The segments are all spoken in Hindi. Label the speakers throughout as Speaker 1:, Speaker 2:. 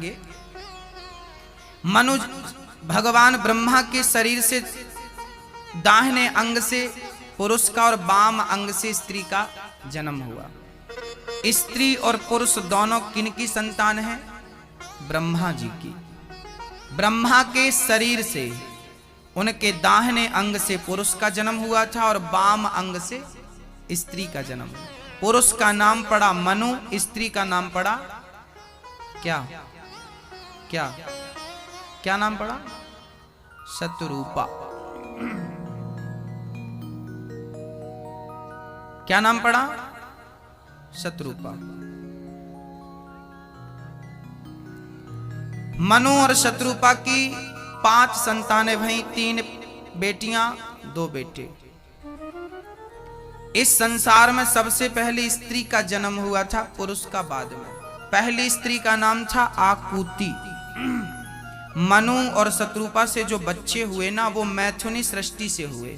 Speaker 1: करेंगे। मनु भगवान ब्रह्मा के शरीर से दाहिने अंग से पुरुष का और बाम अंग से स्त्री का जन्म हुआ। स्त्री और पुरुष दोनों किनकी संतान है? ब्रह्मा जी की। ब्रह्मा के शरीर से उनके दाहिने अंग से पुरुष का जन्म हुआ था और बाम अंग से स्त्री का जन्म हुआ। पुरुष का नाम पड़ा मनु, स्त्री का नाम पड़ा क्या क्या क्या नाम पड़ा? शतरूपा। क्या नाम पड़ा? शतरूपा। मनु और शतरूपा की 5 संतानें भई, 3 बेटियां 2 बेटे। इस संसार में सबसे पहले स्त्री का जन्म हुआ था, पुरुष का बाद में। पहली स्त्री का नाम था आकुति। मनु और शतरूपा से जो बच्चे हुए ना, वो मैथुनी सृष्टि से हुए,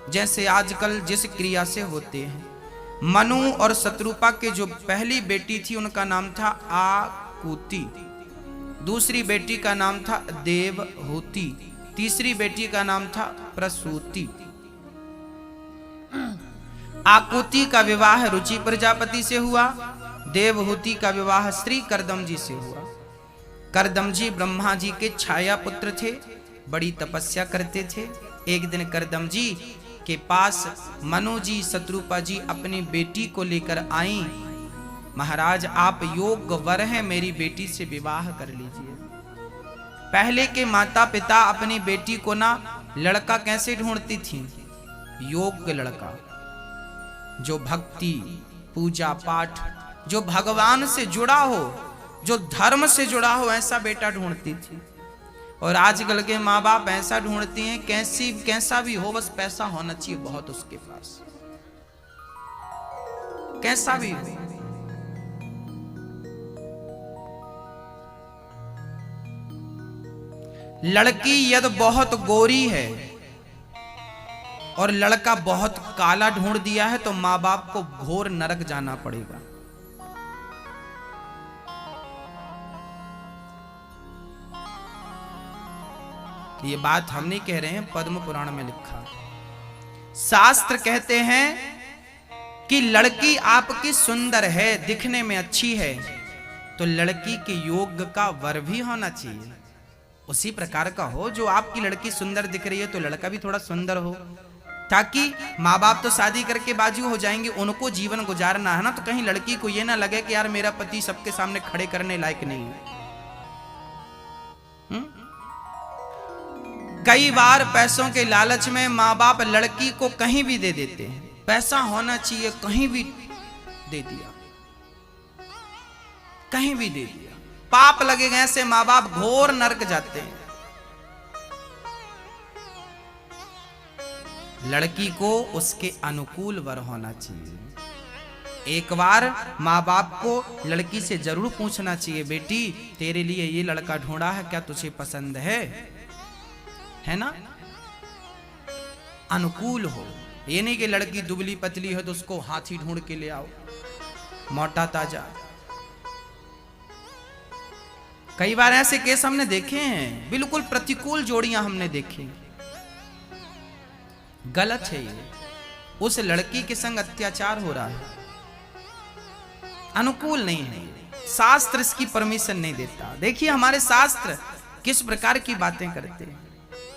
Speaker 1: जैसे आजकल जिस क्रिया से होते हैं। मनु और शतरूपा के जो पहली बेटी थी उनका नाम था आकुति, दूसरी बेटी का नाम था देवहूति, तीसरी बेटी का नाम था प्रसूति। आकुति का विवाह रुचि प्रजापति से हुआ, देवहूति का विवाह श्री करदम जी से हुआ। करदम जी ब्रह्मा जी के छाया पुत्र थे, बड़ी तपस्या करते थे। एक दिन करदम जी के पास मनु जी शतरूपा जी अपनी बेटी को लेकर आई। महाराज आप योग्य वर हैं, मेरी बेटी से विवाह कर लीजिए। पहले के माता पिता अपनी बेटी को ना लड़का कैसे ढूंढती थी? योग्य लड़का, जो भक्ति पूजा पाठ, जो भगवान से जुड़ा हो, जो धर्म से जुड़ा हो, ऐसा बेटा ढूंढती थी। और आजकल के माँ बाप ऐसा ढूंढती हैं कैसा भी हो, बस पैसा होना चाहिए बहुत उसके पास, कैसा भी हो। लड़की यदि बहुत गोरी है और लड़का बहुत काला ढूंढ दिया है तो माँ बाप को घोर नरक जाना पड़ेगा। ये बात हम नहीं कह रहे हैं, पद्म पुराण में लिखा। शास्त्र कहते हैं कि लड़की आपकी सुंदर है, दिखने में अच्छी है, तो लड़की के योग्य का वर भी होना चाहिए, उसी प्रकार का हो। जो आपकी लड़की सुंदर दिख रही है तो लड़का भी थोड़ा सुंदर हो, ताकि माँ बाप तो शादी करके बाजू हो जाएंगे, उनको जीवन गुजारना है ना। तो कहीं लड़की को ये ना लगे कि यार मेरा पति सबके सामने खड़े करने लायक नहीं है। कई बार पैसों के लालच में माँ बाप लड़की को कहीं भी दे देते हैं, पैसा होना चाहिए, कहीं भी दे दिया, कहीं भी दे दिया, पाप लगेगा। ऐसे माँ बाप घोर नरक जाते हैं। लड़की को उसके अनुकूल वर होना चाहिए। एक बार माँ बाप को लड़की से जरूर पूछना चाहिए, बेटी तेरे लिए ये लड़का ढूंढा है, क्या तुझे पसंद है ना? अनुकूल हो। ये नहीं कि लड़की दुबली पतली है तो उसको हाथी ढूंढ के ले आओ, मोटा ताजा। कई बार ऐसे केस हमने देखे हैं, बिल्कुल प्रतिकूल जोड़ियां हमने देखी। गलत है ये, उस लड़की के संग अत्याचार हो रहा है, अनुकूल नहीं है। शास्त्र इसकी परमिशन नहीं देता। देखिए हमारे शास्त्र किस प्रकार की बातें करते हैं।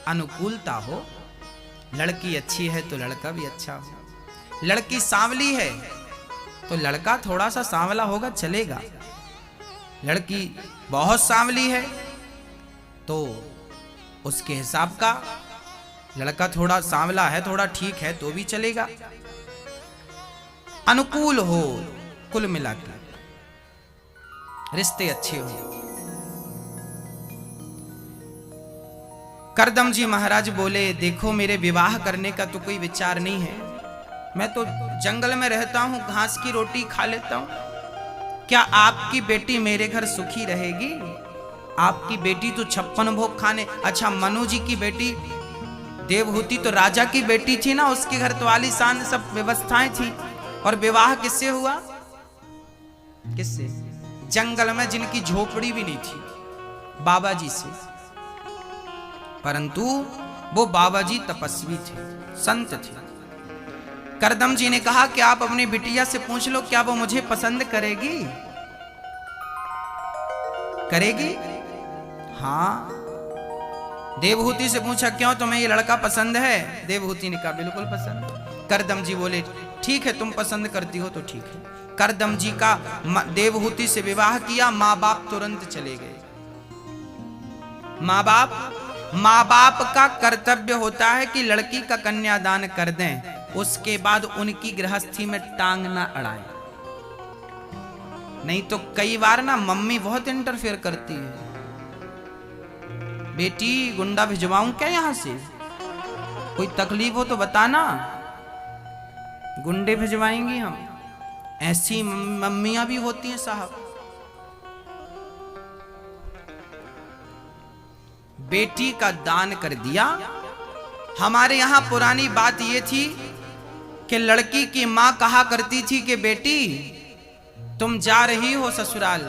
Speaker 1: अनुकूलता हो, लड़की अच्छी है तो लड़का भी अच्छा हो। लड़की सांवली है तो लड़का थोड़ा सा सांवला होगा, चलेगा। लड़की बहुत सांवली है तो उसके हिसाब का, लड़का थोड़ा सांवला है, थोड़ा ठीक है तो भी चलेगा। अनुकूल हो, कुल मिलाकर रिश्ते अच्छे हो। करदम जी महाराज बोले, देखो मेरे विवाह करने का तो कोई विचार नहीं है, मैं तो जंगल में रहता हूं, घास की रोटी खा लेता हूं। क्या आपकी बेटी मेरे घर सुखी रहेगी? आपकी बेटी तो 56 भोग खाने। अच्छा मनु जी की बेटी देवहूति तो राजा की बेटी थी ना, उसके घर तो आलीशान सब व्यवस्थाएं थी। और विवाह किससे हुआ? किससे? जंगल में जिनकी झोपड़ी भी नहीं थी, बाबा जी से। परंतु वो बाबा जी तपस्वी थे, संत थे। करदम जी ने कहा कि आप अपनी बिटिया से पूछ लो, क्या वो मुझे पसंद करेगी? करेगी? हाँ। देवहूति से पूछा, क्यों तुम्हें ये लड़का पसंद है? देवहूति ने कहा, बिल्कुल पसंद। करदम जी बोले, ठीक है, तुम पसंद करती हो तो ठीक है। करदम जी का देवहूति से विवाह किया। माँ बाप तुरंत चले गए। माँ बाप का कर्तव्य होता है कि लड़की का कन्यादान कर दें, उसके बाद उनकी गृहस्थी में टांग ना अड़ाएं। नहीं तो कई बार ना मम्मी बहुत इंटरफेयर करती है। बेटी गुंडा भिजवाऊं क्या यहां से? कोई तकलीफ हो तो बताना, गुंडे भिजवाएंगी हम। ऐसी मम्मियां भी होती हैं साहब। बेटी का दान कर दिया। हमारे यहां पुरानी बात यह थी कि लड़की की मां कहा करती थी कि बेटी तुम जा रही हो ससुराल,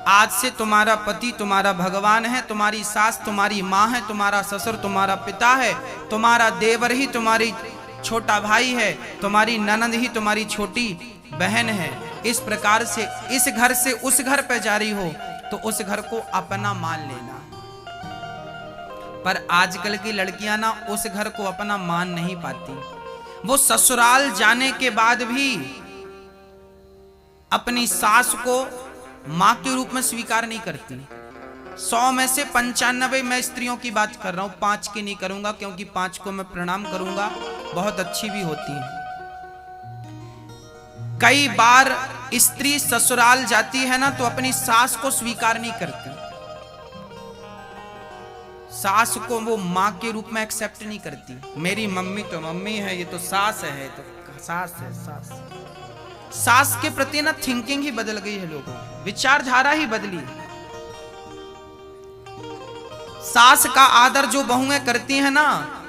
Speaker 1: आज से तुम्हारा पति तुम्हारा भगवान है, तुम्हारी सास तुम्हारी माँ है, तुम्हारा ससुर तुम्हारा पिता है, तुम्हारा देवर ही तुम्हारी छोटा भाई है, तुम्हारी ननद ही तुम्हारी छोटी बहन है। इस प्रकार से इस घर से उस घर पे जा रही हो तो उस घर को अपना मान लेना। पर आजकल की लड़कियां ना उस घर को अपना मान नहीं पाती। वो ससुराल जाने के बाद भी अपनी सास को मां के रूप में स्वीकार नहीं करती। 100 में से 95 मैं स्त्रियों की बात कर रहा हूं, 5 की नहीं करूंगा, क्योंकि 5 को मैं प्रणाम करूंगा, बहुत अच्छी भी होती है। कई बार स्त्री ससुराल जाती है ना तो अपनी सास को स्वीकार नहीं करती। सास को वो मां के रूप में एक्सेप्ट नहीं करती। मेरी मम्मी तो मम्मी है, ये तो सास है, तो सास है सास। सास के प्रति ना थिंकिंग ही बदल गई है लोगों की, विचारधारा ही बदली। सास का आदर जो बहुएं करती हैं ना,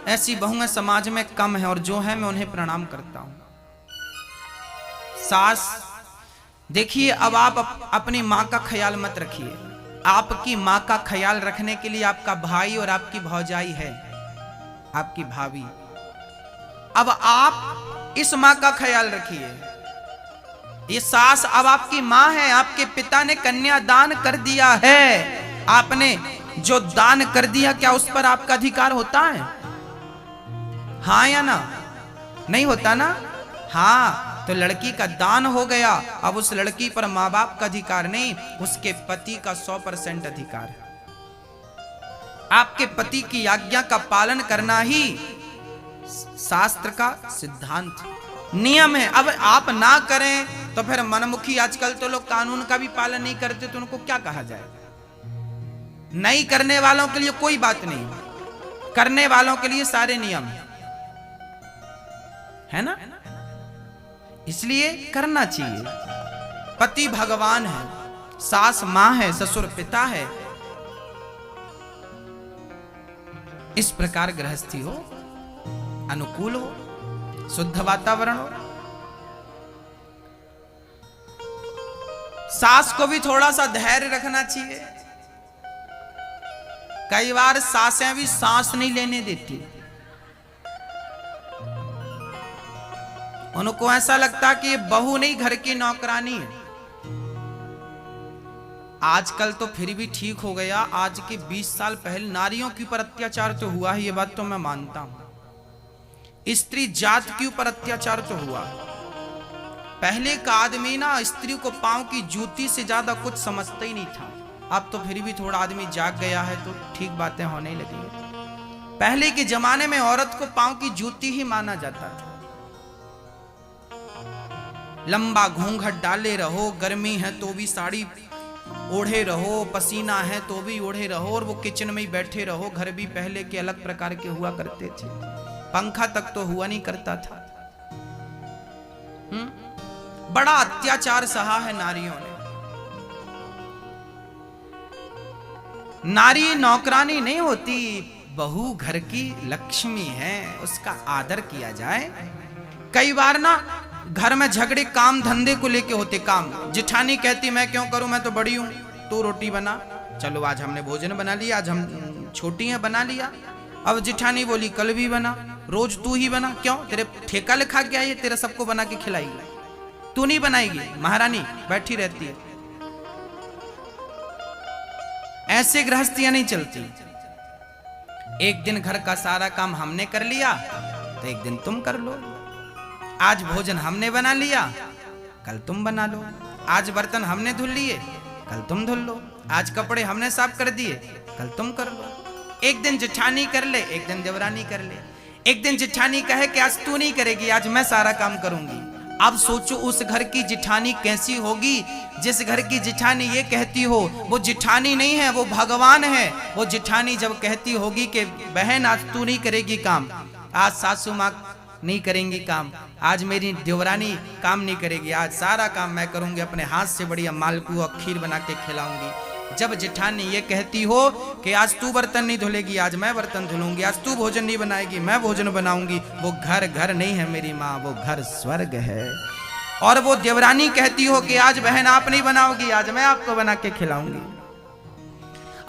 Speaker 1: ऐसी बहुएं समाज में कम है, और जो है मैं उन्हें प्रणाम करता हूं। सास देखिए, अब आप अपनी मां का ख्याल मत रखिए। आपकी मां का ख्याल रखने के लिए आपका भाई और आपकी भौजाई है, आपकी भाभी। अब आप इस मां का ख्याल रखिए। ये सास अब आपकी मां है, आपके पिता ने कन्यादान कर दिया है, आपने जो दान कर दिया, क्या उस पर आपका अधिकार होता है? हाँ या ना? नहीं होता ना? हाँ। तो लड़की का दान हो गया, अब उस लड़की पर मां बाप का अधिकार नहीं, उसके पति का 100% अधिकार है। आपके पति की आज्ञा का पालन करना ही शास्त्र का सिद्धांत नियम है। अब आप ना करें तो फिर मनमुखी, आजकल तो लोग कानून का भी पालन नहीं करते, तो उनको क्या कहा जाए? नहीं करने वालों के लिए कोई बात नहीं, करने वालों के लिए सारे नियम है ना। इसलिए करना चाहिए। पति भगवान है, सास मां है, ससुर पिता है। इस प्रकार गृहस्थी हो, अनुकूल हो, शुद्ध वातावरण हो। सास को भी थोड़ा सा धैर्य रखना चाहिए। कई बार सासें भी सांस नहीं लेने देती। उनको ऐसा लगता कि ये बहू नहीं, घर की नौकरानी है। आजकल तो फिर भी ठीक हो गया, आज के 20 साल पहले नारियों के ऊपर अत्याचार तो हुआ है, ये बात तो मैं मानता हूं। स्त्री जात के ऊपर अत्याचार तो हुआ। पहले का आदमी ना स्त्री को पांव की जूती से ज्यादा कुछ समझता ही नहीं था। अब तो फिर भी थोड़ा आदमी जाग गया है तो ठीक बातें होने लगी। पहले के जमाने में औरत को पांव की जूती ही माना जाता था। लंबा घूंघट डाले रहो, गर्मी है तो भी साड़ी ओढ़े रहो, पसीना है तो भी ओढ़े रहो, और वो किचन में ही बैठे रहो। घर भी पहले के अलग प्रकार के हुआ करते थे, पंखा तक तो हुआ नहीं करता था। बड़ा अत्याचार सहा है नारियों ने। नारी नौकरानी नहीं होती, बहू घर की लक्ष्मी है, उसका आदर किया जाए। कई बार ना घर में झगड़े काम धंधे को लेके होते। काम जिठानी कहती मैं क्यों करूं, मैं तो बड़ी हूं, तू रोटी बना। चलो आज हमने भोजन बना लिया, आज हम छोटी हैं बना लिया। अब जिठानी बोली कल भी बना, रोज तू ही बना। क्यों, तेरे ठेका लिखा क्या है, तेरा सबको बना के खिलाएगी, तू नहीं बनाएगी। महारानी बैठी रहती है। ऐसे गृहस्थियां नहीं चलती। एक दिन घर का सारा काम हमने कर लिया तो एक दिन तुम कर लो। आज भोजन हमने बना लिया, कल तुम बना लो। आज बर्तन हमने धुल लिए, कल तुम धुल लो। आज कपड़े हमने साफ कर दिए, कल तुम कर लो। एक दिन जेठानी कर ले, एक दिन देवरानी कर ले। एक दिन जेठानी कहे कि आज तू नहीं करेगी, आज मैं सारा काम करूंगी। अब सोचो उस घर की जिठानी कैसी होगी जिस घर की जिठानी ये कहती हो। वो जिठानी नहीं है, वो भगवान है। वो जिठानी जब कहती होगी कि बहन आज तू नहीं करेगी काम, आज सासू माँ नहीं करेंगी काम, आज मेरी देवरानी काम नहीं करेगी, आज सारा काम मैं करूंगी, अपने हाथ से बढ़िया मालपुआ खीर बना के खिलाऊंगी। जब जेठानी ये कहती हो कि आज तू बर्तन नहीं धुलेगी, आज मैं बर्तन धुलूंगी, आज तू भोजन नहीं बनाएगी, मैं भोजन बनाऊंगी, वो घर घर नहीं है मेरी माँ, वो घर स्वर्ग है। और वो देवरानी कहती हो कि आज बहन आप नहीं बनाओगी, आज मैं आपको बना के खिलाऊंगी,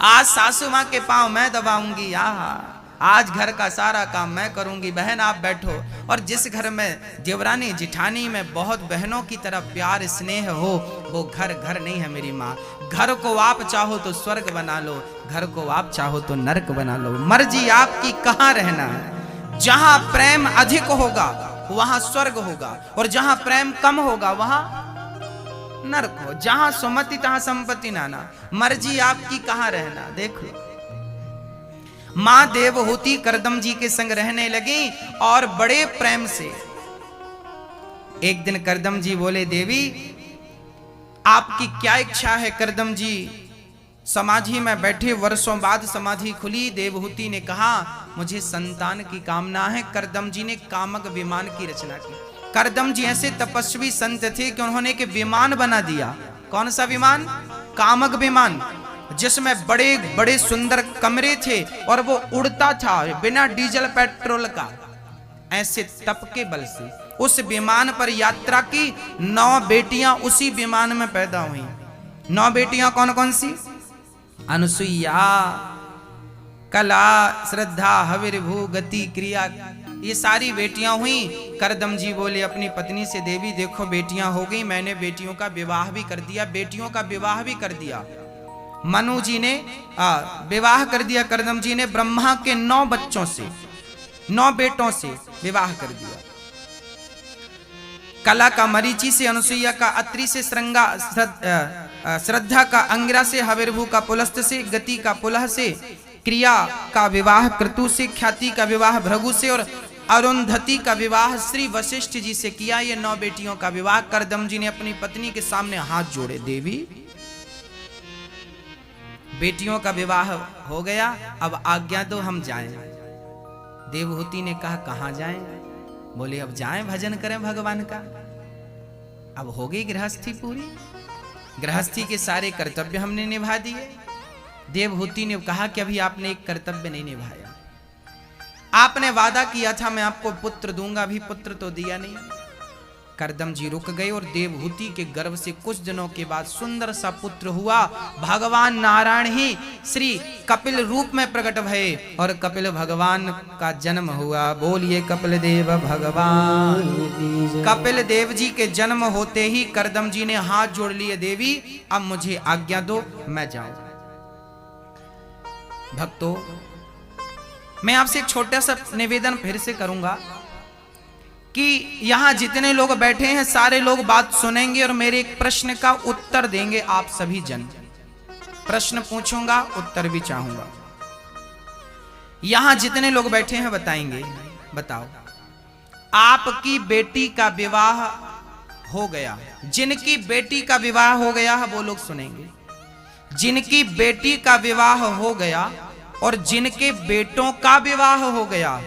Speaker 1: आज सासू माँ के पांव मैं दबाऊंगी, आज घर का सारा काम मैं करूंगी, बहन आप बैठो। और जिस घर में देवरानी जिठानी में बहुत बहनों की तरह प्यार स्नेह हो, वो घर घर नहीं है मेरी माँ। घर को आप चाहो तो स्वर्ग बना लो, घर को आप चाहो तो नरक बना लो, मर्जी आपकी कहाँ रहना है। जहां प्रेम अधिक होगा वहां स्वर्ग होगा, और जहां प्रेम कम होगा वहां नरक हो। जहां सुमति तहां संपत्ति नाना, मर्जी आपकी कहां रहना। देख लो, मां देवहूति करदम जी के संग रहने लगी और बड़े प्रेम से। एक दिन करदम जी बोले, देवी आपकी क्या इच्छा है। करदम जी समाधि में बैठे, वर्षों बाद समाधि खुली। देवहूति ने कहा मुझे संतान की कामना है। करदम जी ने कामक विमान की रचना की। करदम जी ऐसे तपस्वी संत थे कि उन्होंने एक विमान बना दिया। कौन सा विमान? कामक विमान, जिसमें बड़े बड़े सुंदर कमरे थे और वो उड़ता था बिना डीजल पेट्रोल का। ऐसे तप के बल से उस विमान पर यात्रा की। 9 बेटियां उसी विमान में पैदा हुई। 9 बेटियां कौन कौन सी? अनुसुईया, कला, श्रद्धा, हविर्भू, गति, क्रिया, ये सारी बेटियां हुई। करदम जी बोले अपनी पत्नी से, देवी देखो बेटियां हो गई, मैंने बेटियों का विवाह भी कर दिया, बेटियों का विवाह भी कर दिया। मनु जी ने विवाह कर दिया, करदम जी ने ब्रह्मा के 9 बच्चों से, 9 बेटों से विवाह कर दिया। कला का मरीचि से, अनुसुईया का अत्रि से, श्रद्धा का अंगिरा से, हविर्भू का पुलस्त से, गति का पुलह से, क्रिया का विवाह क्रतु से, ख्याति का विवाह भृगु से और अरुंधति का विवाह श्री वशिष्ठ जी से किया। ये 9 बेटियों का विवाह। करदम जी ने अपनी पत्नी के सामने हाथ जोड़े, देवी बेटियों का विवाह हो गया, अब आज्ञा दो हम जाएं। देवहूति ने कहा कहां जाएं? बोले अब जाएं भजन करें भगवान का। अब हो गई गृहस्थी पूरी, गृहस्थी के सारे कर्तव्य हमने निभा दिए। देवहूति ने कहा कि अभी आपने एक कर्तव्य नहीं निभाया। आपने वादा किया था मैं आपको पुत्र दूंगा, अभी पुत्र तो दिया नहीं। करदम जी रुक गए और देवहूति के गर्भ से कुछ दिनों के बाद सुंदर सा पुत्र हुआ। भगवान नारायण ही श्री कपिल रूप में प्रकट भये और कपिल भगवान का जन्म हुआ। बोलिए कपिल देव भगवान। कपिल देव जी के जन्म होते ही करदम जी ने हाथ जोड़ लिए, देवी अब मुझे आज्ञा दो मैं जाऊं। भक्तों, मैं आपसे एक छोटा सा निवेदन फिर से करूंगा कि यहां जितने लोग बैठे हैं सारे लोग बात सुनेंगे और मेरे एक प्रश्न का उत्तर देंगे। आप सभी जन, प्रश्न पूछूंगा, उत्तर भी चाहूंगा। यहां जितने लोग बैठे हैं बताएंगे, बताओ आपकी बेटी का विवाह हो गया, जिनकी बेटी का विवाह हो गया है वो लोग सुनेंगे। जिनकी बेटी का विवाह हो गया और जिनके बेटों का विवाह हो गया,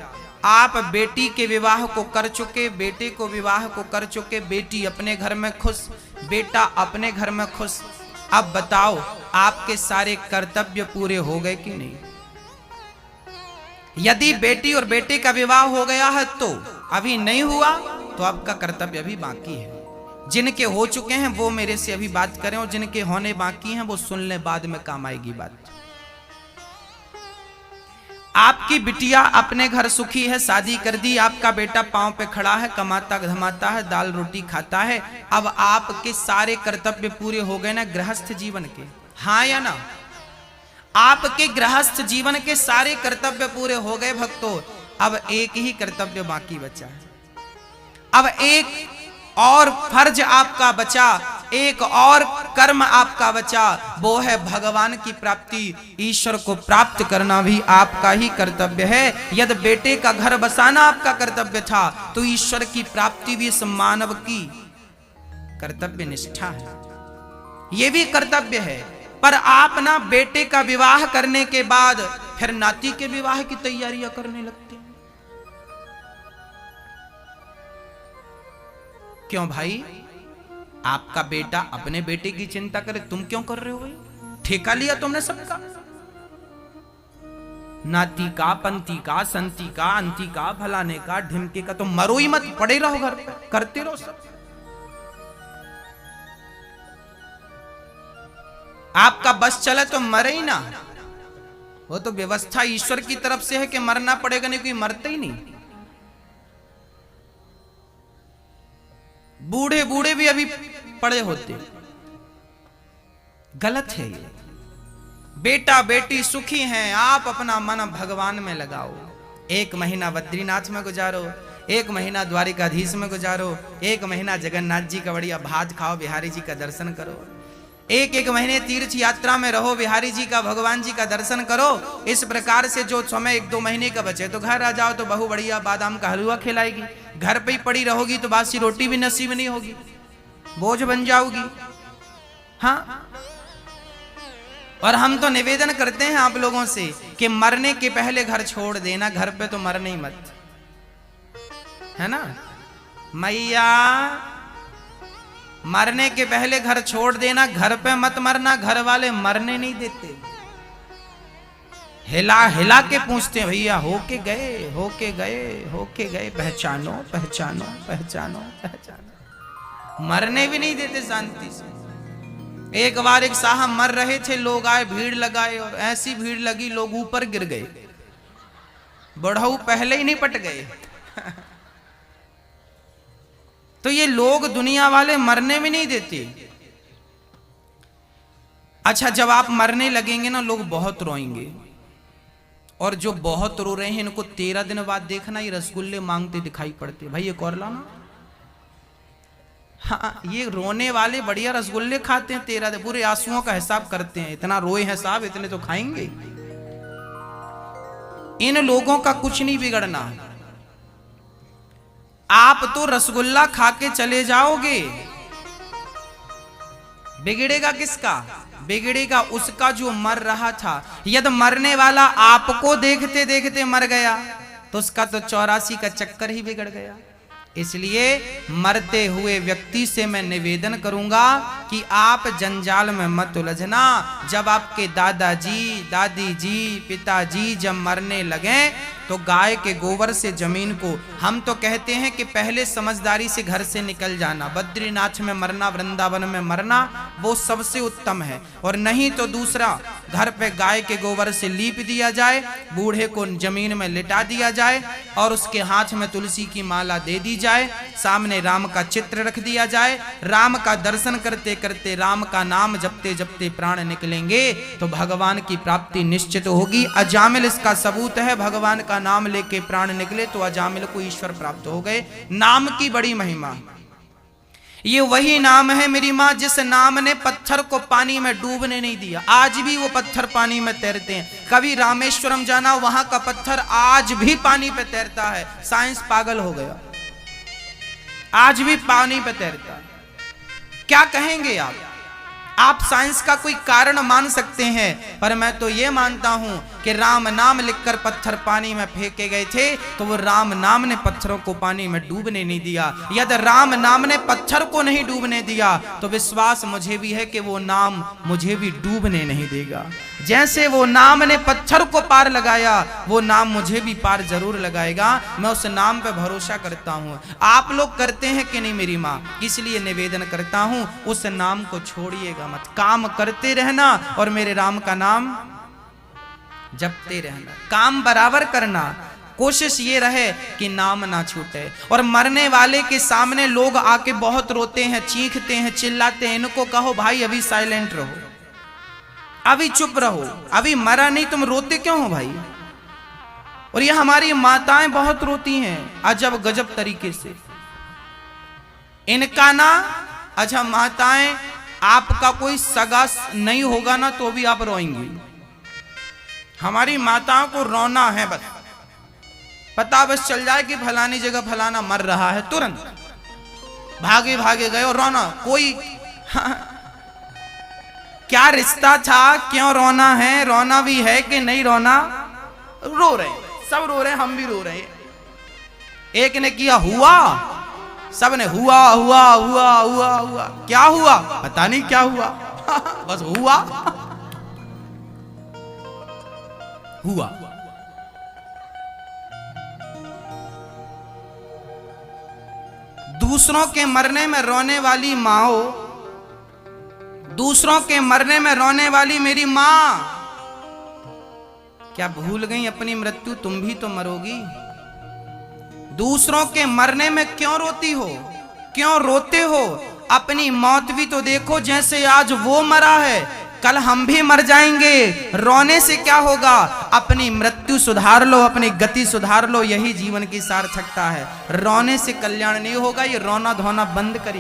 Speaker 1: आप बेटी के विवाह को कर चुके, बेटे को विवाह को कर चुके, बेटी अपने घर में खुश, बेटा अपने घर में खुश। अब बताओ आपके सारे कर्तव्य पूरे हो गए कि नहीं? यदि बेटी और बेटे का विवाह हो गया है तो, अभी नहीं हुआ तो आपका कर्तव्य अभी बाकी है। जिनके हो चुके हैं वो मेरे से अभी बात करें, और जिनके होने बाकी हैं वो सुन ले, बाद में काम आएगी बात। आपकी बिटिया अपने घर सुखी है, शादी कर दी, आपका बेटा पांव पे खड़ा है, कमाता धमाता है, दाल रोटी खाता है। अब आपके सारे कर्तव्य पूरे हो गए ना गृहस्थ जीवन के, हाँ या ना? आपके गृहस्थ जीवन के सारे कर्तव्य पूरे हो गए भक्तों। अब एक ही कर्तव्य बाकी बचा है। अब एक और फर्ज आपका बचा, एक और कर्म आपका बचा, वो है भगवान की प्राप्ति। ईश्वर को प्राप्त करना भी आपका ही कर्तव्य है। यदि बेटे का घर बसाना आपका कर्तव्य था, तो ईश्वर की प्राप्ति भी इस मानव की कर्तव्य निष्ठा है, ये भी कर्तव्य है। पर आप ना बेटे का विवाह करने के बाद फिर नाती के विवाह की तैयारियां करने लगते हैं। क्यों भाई? आपका बेटा अपने बेटे की चिंता करे, तुम क्यों कर रहे हो भाई? ठेका लिया तुमने सबका, नाती का, पंती का, संती का, अंती का, फलाने का, ढिमके का। तो मरो ही मत, पड़े रहो घर पे, करते रहो सब। आपका बस चले तो मरे ही ना, वो तो व्यवस्था ईश्वर की तरफ से है कि मरना पड़ेगा, नहीं कोई मरते ही नहीं। बूढ़े बूढ़े भी अभी पड़े होते, गलत है ये। बेटा बेटी सुखी हैं, आप अपना मन भगवान में लगाओ। 1 महीना बद्रीनाथ में गुजारो, 1 महीना द्वारिकाधीश में गुजारो, 1 महीना जगन्नाथ जी का बढ़िया भात खाओ, बिहारी जी का दर्शन करो। 1 महीने तीर्थ यात्रा में रहो, बिहारी जी का, भगवान जी का दर्शन करो। इस प्रकार से जो समय 1-2 महीने का बचे तो घर आ जाओ, तो बहू बढ़िया बादाम का हलवा खिलाएगी। घर पे ही पड़ी रहोगी तो बासी रोटी भी नसीब नहीं होगी, बोझ बन जाओगी। हाँ, और हम तो निवेदन करते हैं आप लोगों से कि मरने के पहले घर छोड़ देना, घर पे तो मरने ही मत, है ना मैया? मरने के पहले घर छोड़ देना, घर पे मत मरना। घर वाले मरने नहीं देते, हिला हिला के पूछते हैं, भैया होके गए, होके गए, होके गए, पहचानो पहचानो पहचानो पहचानो। मरने भी नहीं देते शांति से। एक बार एक साहब मर रहे थे, लोग आए, भीड़ लगाए, और ऐसी भीड़ लगी लोग ऊपर गिर गए, बढ़ऊ पहले ही नहीं पट गए। तो ये लोग दुनिया वाले मरने भी नहीं देते। अच्छा, जब आप मरने लगेंगे ना, लोग बहुत रोएंगे, और जो बहुत रो रहे हैं इनको 13 दिन बाद देखना, ये रसगुल्ले मांगते दिखाई पड़ते, भाई ये और लाना। हाँ, ये रोने वाले बढ़िया रसगुल्ले खाते हैं 13 दिन, पूरे आंसुओं का हिसाब करते हैं, इतना रोए हैं साहब, इतने तो खाएंगे। इन लोगों का कुछ नहीं बिगड़ना। आप तो रसगुल्ला खा के चले जाओगे, बिगड़ेगा किसका? बिगड़ेगा उसका जो मर रहा था। यदि मरने वाला आपको देखते देखते मर गया तो उसका तो 84 का चक्कर ही बिगड़ गया। इसलिए मरते हुए व्यक्ति से मैं निवेदन करूंगा कि आप जंजाल में मत उलझना। जब आपके दादाजी, दादी जी, पिताजी जब मरने लगे तो गाय के गोबर से जमीन को, हम तो कहते हैं कि पहले समझदारी से घर से निकल जाना। बद्रीनाथ में मरना, वृंदावन में मरना, वो सबसे उत्तम है। और नहीं तो दूसरा, घर पे गाय के गोबर से लीप दिया जाए, बूढ़े को जमीन में लिटा दिया जाए और उसके हाथ में तुलसी की माला दे दी जाए, सामने राम का चित्र रख दिया जाए। राम का दर्शन करते करते, राम का नाम जपते जपते प्राण निकलेंगे तो भगवान की प्राप्ति निश्चित होगी। अजामिल इसका सबूत है, भगवान का नाम लेके प्राण निकले तो अजामिल को ईश्वर प्राप्त हो गए। नाम की बड़ी महिमा। ये वही नाम है मेरी माँ जिस नाम ने पत्थर को पानी में डूबने नहीं दिया। आज भी वो पत्थर पानी में तैरते हैं। कभी रामेश्वरम जाना, वहां का पत्थर आज भी पानी पे तैरता है। साइंस पागल हो गया, आज भी पानी पे तैरता है। क्या कहेंगे आप साइंस का कोई कारण मान सकते हैं, पर मैं तो ये मानता हूं कि राम नाम लिखकर पत्थर पानी में फेंके गए थे तो वो राम नाम ने पत्थरों को पानी में डूबने नहीं दिया। यदि राम नाम ने पत्थर को नहीं डूबने दिया तो विश्वास मुझे भी है कि वो नाम मुझे भी डूबने नहीं देगा। जैसे वो नाम ने पत्थर को पार लगाया, वो नाम मुझे भी पार जरूर लगाएगा। मैं उस नाम पे भरोसा करता हूँ। आप लोग करते हैं कि नहीं मेरी माँ? इसलिए निवेदन करता हूँ, उस नाम को छोड़िएगा मत। काम करते रहना और मेरे राम का नाम जपते रहना। काम बराबर करना, कोशिश ये रहे कि नाम ना छूटे। और मरने वाले के सामने लोग आके बहुत रोते हैं, चीखते हैं, चिल्लाते हैं। इनको कहो भाई अभी साइलेंट रहो, अभी चुप रहो, अभी मरा नहीं, तुम रोते क्यों हो भाई? और ये हमारी माताएं बहुत रोती हैं अजब गजब तरीके से। इनका ना, अच्छा माताएं, आपका कोई सगा नहीं होगा ना तो भी आप रोएंगी। हमारी माताओं को रोना है, बस पता बस चल जाए कि फलानी जगह फलाना मर रहा है, तुरंत भागे भागे गए और रोना। कोई क्या रिश्ता था, क्यों रोना है, रोना भी है कि नहीं रोना? रो रहे, सब रो रहे, हम भी रो रहे। एक ने किया हुआ, सब ने हुआ हुआ हुआ हुआ हुआ। क्या हुआ पता नहीं क्या हुआ बस हुआ हुआ। दूसरों के मरने में रोने वाली माओ, दूसरों के मरने में रोने वाली मेरी मां, क्या भूल गई अपनी मृत्यु? तुम भी तो मरोगी। दूसरों के मरने में क्यों रोती हो, क्यों रोते हो? अपनी मौत भी तो देखो। जैसे आज वो मरा है, कल हम भी मर जाएंगे। रोने से क्या होगा? अपनी मृत्यु सुधार लो, अपनी गति सुधार लो, यही जीवन की सार्थकता है। रोने से कल्याण नहीं होगा। ये रोना धोना बंद करिए।